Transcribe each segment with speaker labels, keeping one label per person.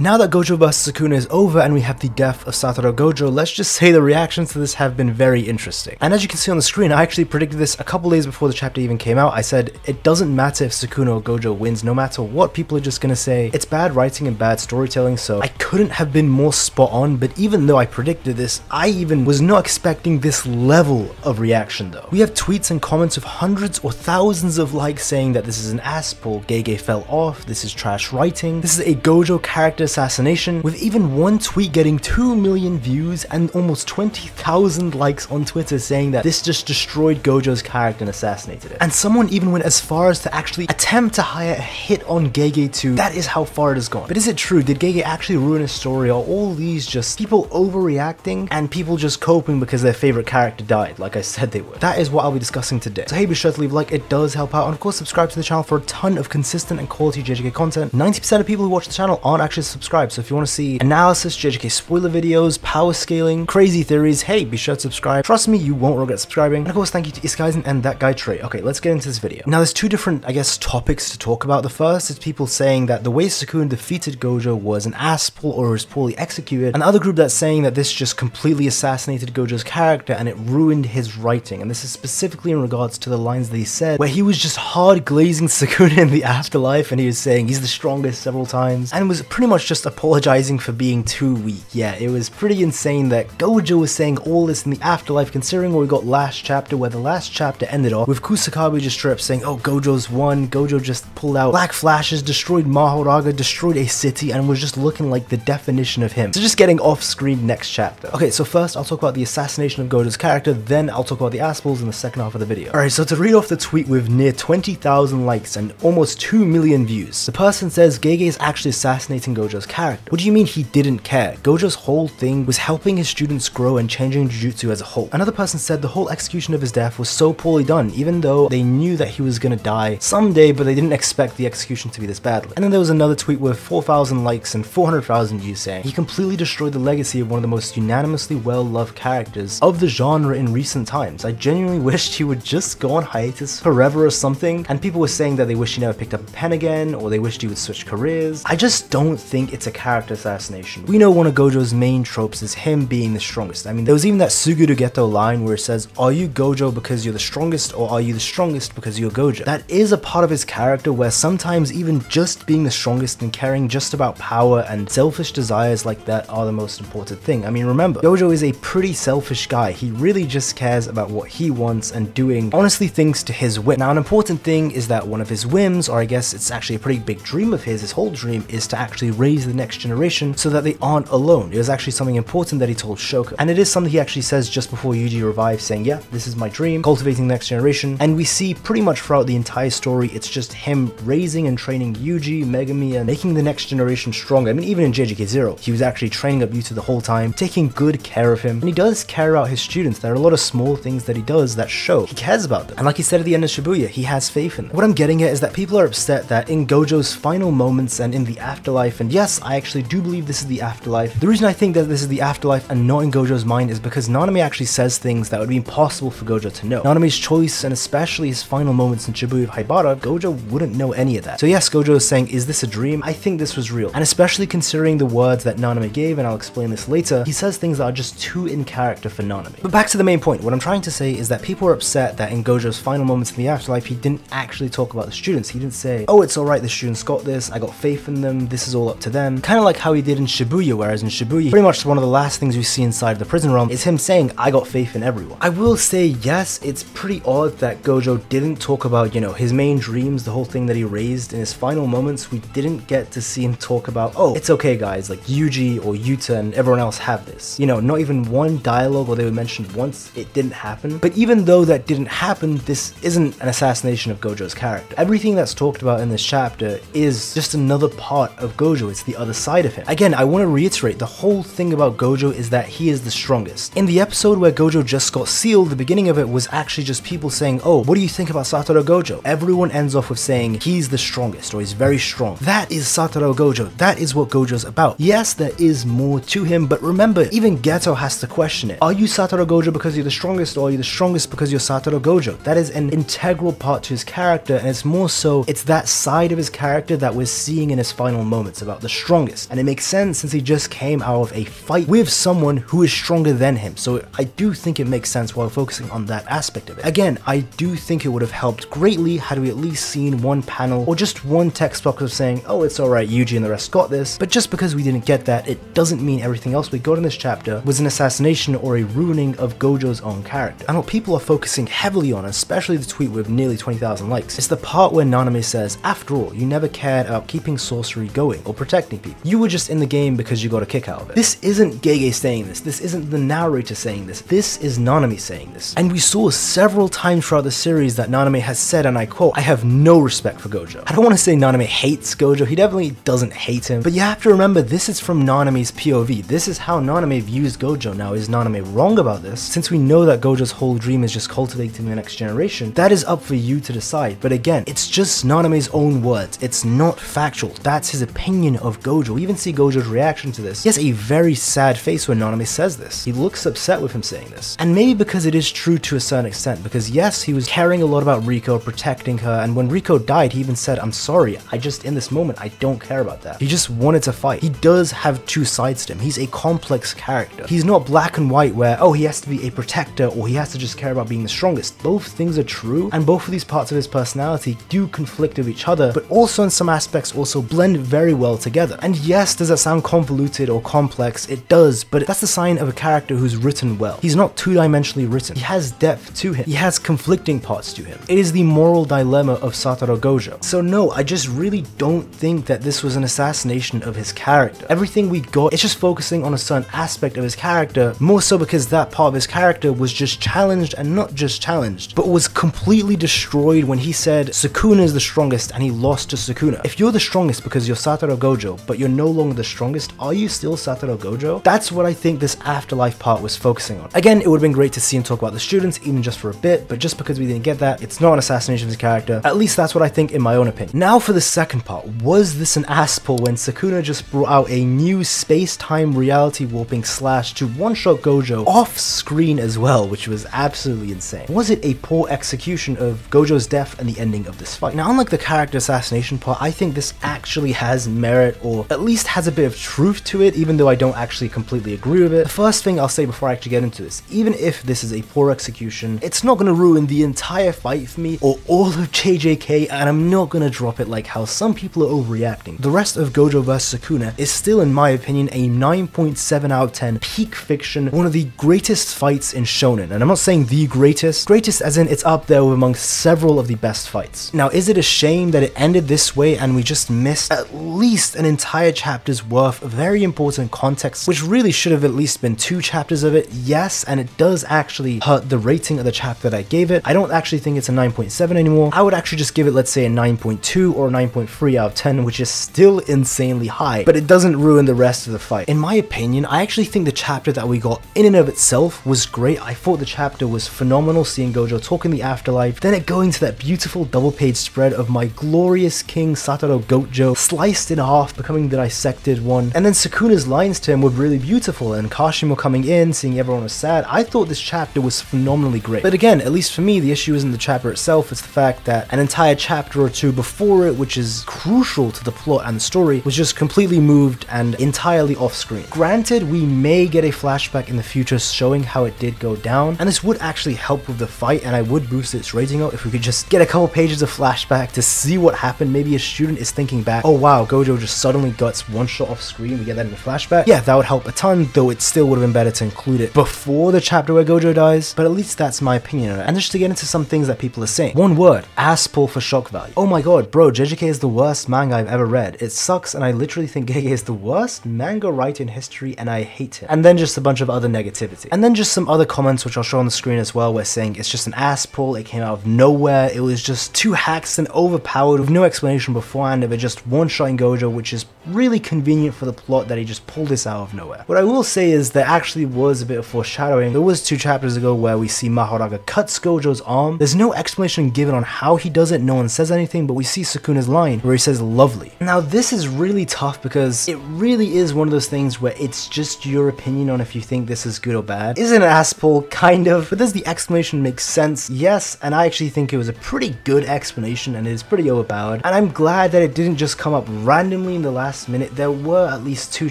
Speaker 1: Now that Gojo vs Sukuna is over and we have the death of Satoru Gojo, let's just say the reactions to this have been very interesting. And as you can see on the screen, I actually predicted this a couple days before the chapter even came out. I said, it doesn't matter if Sukuna or Gojo wins, no matter what, people are just gonna say it's bad writing and bad storytelling, so I couldn't have been more spot on. But even though I predicted this, I even was not expecting this level of reaction though. We have tweets and comments of hundreds or thousands of likes saying that this is an ass pull, GEGE fell off, this is trash writing, this is a Gojo character assassination, with even one tweet getting 2 million views and almost 20,000 likes on Twitter saying that this just destroyed Gojo's character and assassinated it. And someone even went as far as to actually attempt to hire a hit on GEGE too. That is how far it has gone. But is it true? Did GEGE actually ruin his story, or all these just people overreacting and people just coping because their favorite character died, like I said they would? That is what I'll be discussing today. So hey, be sure to leave a like, it does help out, and of course subscribe to the channel for a ton of consistent and quality JJK content. 90% of people who watch the channel aren't actually subscribed, so if you want to see analysis, JJK spoiler videos, power scaling, crazy theories, hey, be sure to subscribe. Trust me, you won't regret subscribing. And of course, thank you to Jujutsu Kaisen and that guy Trey. Okay, let's get into this video. Now, there's two different, I guess, topics to talk about. The first is people saying that the way Sukuna defeated Gojo was an ass pull or was poorly executed, and the other group that's saying that this just completely assassinated Gojo's character and it ruined his writing. And this is specifically in regards to the lines that he said, where he was just hard glazing Sukuna in the afterlife, and he was saying he's the strongest several times, and was pretty much just apologizing for being too weak. Yeah, it was pretty insane that Gojo was saying all this in the afterlife, considering what we got last chapter, where the last chapter ended off with Kusakabe just straight up saying, oh, Gojo's won, Gojo just pulled out black flashes, destroyed Mahoraga, destroyed a city, and was just looking like the definition of him. So just getting off screen next chapter. Okay, so first I'll talk about the assassination of Gojo's character, then I'll talk about the Asspulls in the second half of the video. Alright, so to read off the tweet with near 20,000 likes and almost 2 million views, the person says GEGE is actually assassinating Gojo's character. What do you mean he didn't care? Gojo's whole thing was helping his students grow and changing Jujutsu as a whole. Another person said the whole execution of his death was so poorly done, even though they knew that he was gonna die someday, but they didn't expect the execution to be this badly. And then there was another tweet with 4,000 likes and 400,000 views saying he completely destroyed the legacy of one of the most unanimously well-loved characters of the genre in recent times. I genuinely wished he would just go on hiatus forever or something, and people were saying that they wish he never picked up a pen again, or they wished he would switch careers. I just don't think it's a character assassination. We know one of Gojo's main tropes is him being the strongest. I mean, there was even that Suguru Geto line where it says, are you Gojo because you're the strongest, or are you the strongest because you're Gojo? That is a part of his character where sometimes even just being the strongest and caring just about power and selfish desires like that are the most important thing. I mean, remember, Gojo is a pretty selfish guy. He really just cares about what he wants and doing, honestly, things to his whim. Now, an important thing is that one of his whims, or I guess it's actually a pretty big dream of his whole dream, is to actually raise the next generation so that they aren't alone. It was actually something important that he told Shoko, and it is something he actually says just before Yuji revives, saying, yeah, this is my dream, cultivating the next generation. And we see pretty much throughout the entire story, it's just him raising and training Yuji, Megami, and making the next generation stronger. I mean, even in JJK 0, he was actually training up Yuta the whole time, taking good care of him, and he does care about his students. There are a lot of small things that he does that show he cares about them. And like he said at the end of Shibuya, he has faith in them. What I'm getting at is that people are upset that in Gojo's final moments and in the afterlife, and yes, I actually do believe this is the afterlife. The reason I think that this is the afterlife and not in Gojo's mind is because Nanami actually says things that would be impossible for Gojo to know. Nanami's choice, and especially his final moments in Shibuya of Haibara, Gojo wouldn't know any of that. So yes, Gojo is saying, is this a dream? I think this was real. And especially considering the words that Nanami gave, and I'll explain this later, he says things that are just too in character for Nanami. But back to the main point, what I'm trying to say is that people are upset that in Gojo's final moments in the afterlife, he didn't actually talk about the students. He didn't say, oh, it's alright, the students got this, I got faith in them, this is all up to them. Kind of like how he did in Shibuya, whereas in Shibuya, pretty much one of the last things we see inside the prison realm is him saying, I got faith in everyone. I will say, yes, it's pretty odd that Gojo didn't talk about, you know, his main dreams, the whole thing that he raised in his final moments. We didn't get to see him talk about, oh, it's okay guys, like Yuji or Yuta and everyone else have this. You know, not even one dialogue or they were mentioned once. It didn't happen. But even though that didn't happen, this isn't an assassination of Gojo's character. Everything that's talked about in this chapter is just another part of Gojo. It's the other side of him. Again, I want to reiterate, the whole thing about Gojo is that he is the strongest. In the episode where Gojo just got sealed, the beginning of it was actually just people saying, oh, what do you think about Satoru Gojo? Everyone ends off with saying he's the strongest or he's very strong. That is Satoru Gojo. That is what Gojo's about. Yes, there is more to him, but remember, even Geto has to question it. Are you Satoru Gojo because you're the strongest, or are you the strongest because you're Satoru Gojo? That is an integral part to his character, and it's more so, it's that side of his character that we're seeing in his final moments about the strongest. And it makes sense since he just came out of a fight with someone who is stronger than him. So I do think it makes sense while focusing on that aspect of it. Again, I do think it would have helped greatly had we at least seen one panel or just one text box of saying, oh, it's alright, Yuji and the rest got this. But just because we didn't get that, it doesn't mean everything else we got in this chapter was an assassination or a ruining of Gojo's own character. And what people are focusing heavily on, especially the tweet with nearly 20,000 likes, is the part where Nanami says, after all, you never cared about keeping sorcery going or protecting people. You were just in the game because you got a kick out of it. This isn't GEGE saying this. This isn't the narrator saying this. This is Nanami saying this. And we saw several times throughout the series that Nanami has said, and I quote, I have no respect for Gojo. I don't want to say Nanami hates Gojo. He definitely doesn't hate him. But you have to remember, this is from Nanami's POV. This is how Nanami views Gojo. Now, is Nanami wrong about this? Since we know that Gojo's whole dream is just cultivating the next generation, that is up for you to decide. But again, it's just Nanami's own words. It's not factual. That's his opinion of Gojo. We even see Gojo's reaction to this. He has a very sad face when Nanami says this. He looks upset with him saying this. And maybe because it is true to a certain extent, because yes, he was caring a lot about Riko, protecting her, and when Riko died, he even said, I'm sorry, I just, in this moment, I don't care about that. He just wanted to fight. He does have two sides to him. He's a complex character. He's not black and white where, oh, he has to be a protector or he has to just care about being the strongest. Both things are true, and both of these parts of his personality do conflict with each other, but also in some aspects also blend very well together. And yes, does that sound convoluted or complex? It does, but that's the sign of a character who's written well. He's not two-dimensionally written. He has depth to him. He has conflicting parts to him. It is the moral dilemma of Satoru Gojo. So no, I just really don't think that this was an assassination of his character. Everything we got, it's just focusing on a certain aspect of his character, more so because that part of his character was just challenged, and not just challenged, but was completely destroyed when he said Sukuna is the strongest and he lost to Sukuna. If you're the strongest because you're Satoru Gojo, but you're no longer the strongest, are you still Satoru Gojo? That's what I think this afterlife part was focusing on. Again, it would have been great to see him talk about the students, even just for a bit, but just because we didn't get that, it's not an assassination of his character. At least that's what I think in my own opinion. Now for the second part, was this an Asspull when Sukuna just brought out a new space-time reality warping slash to one-shot Gojo off screen as well, which was absolutely insane. Was it a poor execution of Gojo's death and the ending of this fight? Now, unlike the character assassination part, I think this actually has merit, or at least has a bit of truth to it, even though I don't actually completely agree with it. The first thing I'll say before I actually get into this, even if this is a poor execution, it's not going to ruin the entire fight for me or all of JJK, and I'm not going to drop it like how some people are overreacting. The rest of Gojo vs Sukuna is still, in my opinion, a 9.7 out of 10 peak fiction, one of the greatest fights in shonen. And I'm not saying the greatest as in it's up there amongst several of the best fights. Now, is it a shame that it ended this way and we just missed at least an entire chapter's worth of very important context, which really should have at least been 2 chapters of it? Yes, and it does actually hurt the rating of the chapter that I gave it. I don't actually think it's a 9.7 anymore. I would actually just give it, let's say, a 9.2 or a 9.3 out of 10, which is still insanely high, but it doesn't ruin the rest of the fight. In my opinion, I actually think the chapter that we got in and of itself was great. I thought the chapter was phenomenal, seeing Gojo talk in the afterlife, then it going to that beautiful double-page spread of my glorious king Satoru Gojo sliced in half, becoming the dissected one, and then Sukuna's lines to him were really beautiful, and Kashimo coming in, seeing everyone was sad. I thought this chapter was phenomenally great. But again, at least for me, the issue isn't the chapter itself, it's the fact that an entire chapter or two before it, which is crucial to the plot and the story, was just completely moved and entirely off screen. Granted, we may get a flashback in the future showing how it did go down, and this would actually help with the fight, and I would boost its rating out if we could just get a couple pages of flashback to see what happened. Maybe a student is thinking back, oh wow, Gojo just suddenly gets one shot off screen, we get that in the flashback. Yeah, that would help a ton, though it still would have been better to include it before the chapter where Gojo dies, but at least that's my opinion on it. And just to get into some things that people are saying. One word, Asspull for shock value. Oh my god, bro, JJK is the worst manga I've ever read. It sucks, and I literally think GEGE is the worst manga writer in history, and I hate him. And then just a bunch of other negativity. And then just some other comments, which I'll show on the screen as well, where saying it's just an Asspull, it came out of nowhere, it was just too hacked and overpowered with no explanation beforehand of it just one-shotting Gojo, which is really convenient for the plot that he just pulled this out of nowhere. What I will say is there actually was a bit of foreshadowing. There was 2 chapters ago where we see Mahoraga cuts Gojo's arm. There's no explanation given on how he does it, no one says anything, but we see Sukuna's line where he says lovely. Now this is really tough because it really is one of those things where it's just your opinion on if you think this is good or bad. Is it an Asspull? Kind of, but does the explanation make sense? Yes, and I actually think it was a pretty good explanation and it is pretty overpowered, and I'm glad that it didn't just come up randomly finally in the last minute, there were at least 2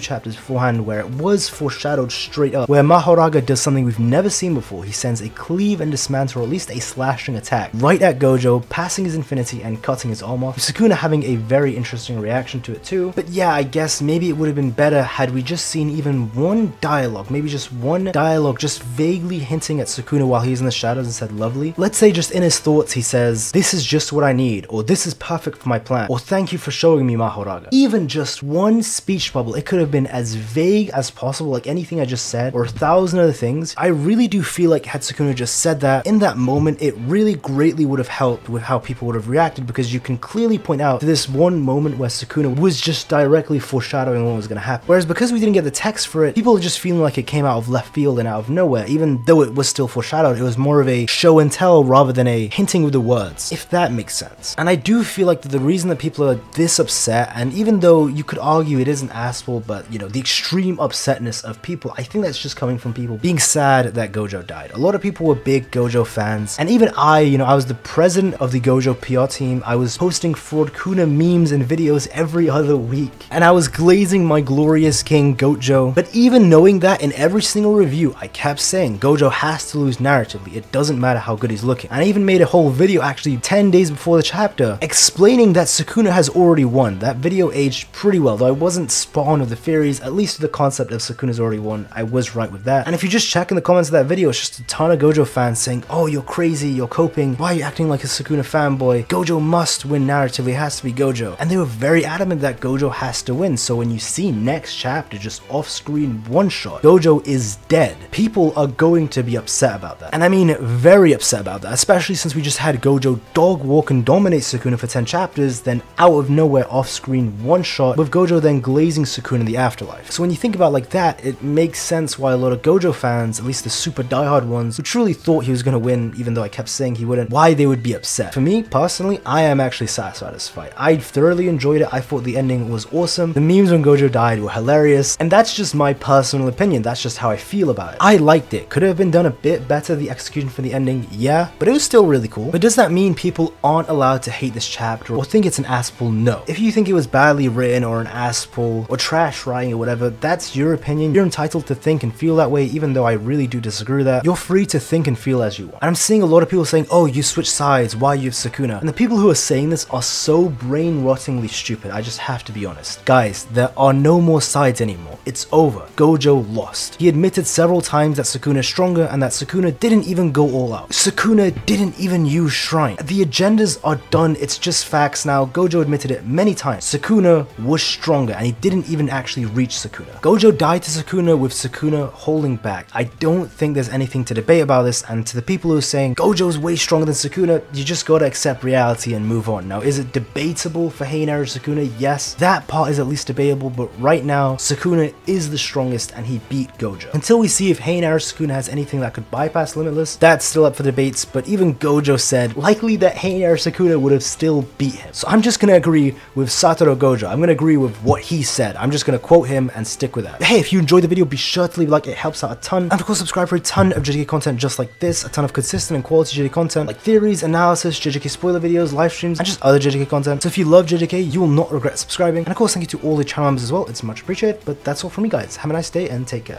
Speaker 1: chapters beforehand where it was foreshadowed straight up, where Mahoraga does something we've never seen before. He sends a cleave and dismantle, or at least a slashing attack, right at Gojo, passing his infinity and cutting his arm off, with Sukuna having a very interesting reaction to it too. But yeah, I guess maybe it would have been better had we just seen even one dialogue, maybe just one dialogue just vaguely hinting at Sukuna while he's in the shadows and said lovely. Let's say just in his thoughts he says, "This is just what I need," or "This is perfect for my plan," or "Thank you for showing me, Mahoraga." Even just one speech bubble. It could have been as vague as possible, like anything I just said, or 1,000 other things. I really do feel like had Sukuna just said that in that moment, it really greatly would have helped with how people would have reacted, because you can clearly point out to this one moment where Sukuna was just directly foreshadowing what was going to happen. Whereas because we didn't get the text for it, people are just feeling like it came out of left field and out of nowhere. Even though it was still foreshadowed, it was more of a show and tell rather than a hinting with the words, if that makes sense. And I do feel like the reason that people are this upset, and even though you could argue it isn't Asspull, but you know, the extreme upsetness of people, I think that's just coming from people being sad that Gojo died. A lot of people were big Gojo fans, and even I was the president of the Gojo PR team. I was posting Fraud Kuna memes and videos every other week, and I was glazing my glorious king Gojo. But even knowing that, in every single review I kept saying Gojo has to lose narratively, it doesn't matter how good he's looking. And I even made a whole video actually 10 days before the chapter explaining that Sukuna has already won. That video aged pretty well, though I wasn't spot on with the theories, at least with the concept of Sukuna's already won, I was right with that. And if you just check in the comments of that video, it's just a ton of Gojo fans saying, "Oh, you're crazy, you're coping, why are you acting like a Sukuna fanboy? Gojo must win narratively, it has to be Gojo." And they were very adamant that Gojo has to win, so when you see next chapter just off-screen one-shot, Gojo is dead, people are going to be upset about that. And I mean very upset about that, especially since we just had Gojo dog walk and dominate Sukuna for 10 chapters, then out of nowhere off-screen one-shot, with Gojo then glazing Sukuna in the afterlife. So when you think about it like that, it makes sense why a lot of Gojo fans, at least the super diehard ones, who truly thought he was going to win, even though I kept saying he wouldn't, why they would be upset. For me, personally, I am actually satisfied with this fight. I thoroughly enjoyed it. I thought the ending was awesome. The memes when Gojo died were hilarious, and that's just my personal opinion. That's just how I feel about it. I liked it. Could it have been done a bit better, the execution for the ending? Yeah, but it was still really cool. But does that mean people aren't allowed to hate this chapter or think it's an Asspull? No. If you think it was badly written or an Asspull or trash writing or whatever, that's your opinion. You're entitled to think and feel that way, even though I really do disagree with that. You're free to think and feel as you want. And I'm seeing a lot of people saying, "Oh, you switch sides, why you have Sukuna?" And the people who are saying this are so brain-rottingly stupid, I just have to be honest. Guys, there are no more sides anymore. It's over. Gojo lost. He admitted several times that Sukuna is stronger and that Sukuna didn't even go all out. Sukuna didn't even use Shrine. The agendas are done, it's just facts now. Gojo admitted it many times. Sukuna was stronger and he didn't even actually reach Sukuna. Gojo died to Sukuna with Sukuna holding back. I don't think there's anything to debate about this, and to the people who are saying Gojo's way stronger than Sukuna, you just gotta accept reality and move on. Now, is it debatable for Heian era Sukuna? Yes, that part is at least debatable, but right now, Sukuna is the strongest and he beat Gojo. Until we see if Heian era Sukuna has anything that could bypass Limitless, that's still up for debates, but even Gojo said likely that Heian era Sukuna would have still beat him. So I'm just gonna agree with Satoru Gojo. I'm gonna agree with what he said. I'm just gonna quote him and stick with that. Hey, if you enjoyed the video, be sure to leave a like, it helps out a ton. And of course, subscribe for a ton of JJK content just like this, a ton of consistent and quality JJK content like theories, analysis, JJK spoiler videos, live streams, and just other JJK content. So if you love JJK, you will not regret subscribing. And of course, thank you to all the channel members as well. It's much appreciated. But that's all from me, guys. Have a nice day and take care.